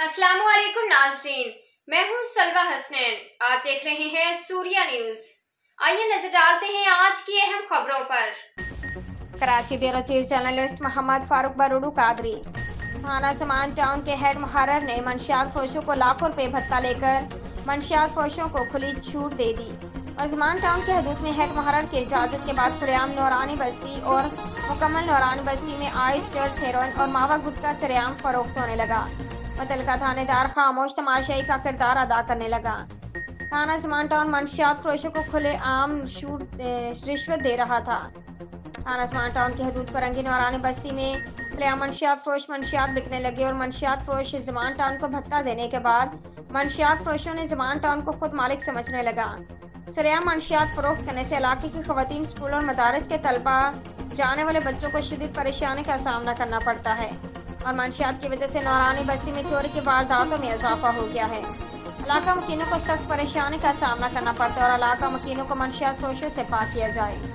अस्सलाम वालेकुम नाज़रीन, मैं हूँ सलवा हसनैन। आप देख रहे हैं सूर्या न्यूज़। आइए नजर डालते हैं आज की अहम खबरों पर। Karachi bureau chief journalist Mohammad Farooq बरूडू कादरी। थाना जमान टाउन के हेड मुहर्रर ने मंशियात फरोशों को लाखों रुपए भत्ता लेकर मंशियात फरोशों को खुली छूट दे दी और जमान टाउन के हदूद में हेड मुहर्रर की इजाजत के बाद खुलेआम नौरानी बस्ती और मुकम्मल नौरानी बस्ती में आइस, चर्स, हेरोइन और मावा गुटखा सरेआम फरोख्त होने लगा। मुतल्लिका थानेदार खामोश तमाशाई का किरदार अदा करने लगा। थाना जमान टाउन मंशियात फरोशों को खुले आम रिश्वत दे रहा था। थाना जमान टाउन की हदूद पर रंगी नौरानी बस्ती में खुलेआम मंशियात फरोश मंशियात बिकने लगे और मंशियात फरोश जमान टाउन को भत्ता देने के बाद मंशियात फरोशों ने जमान टाउन को खुद मालिक समझने लगा। सरेआम मंशियात फरोख्त करने से इलाके की खवातीन, स्कूल और मदारस के तलबा जाने वाले बच्चों को शदीद परेशानी का सामना करना पड़ता है और मंशियात की वजह से नौरानी बस्ती में चोरी की वारदातों में इजाफा हो गया है। इलाका मकीनों को सख्त परेशानी का सामना करना पड़ता है और इलाका मकीनों को मंशियात फरोशों से पाक किया जाए।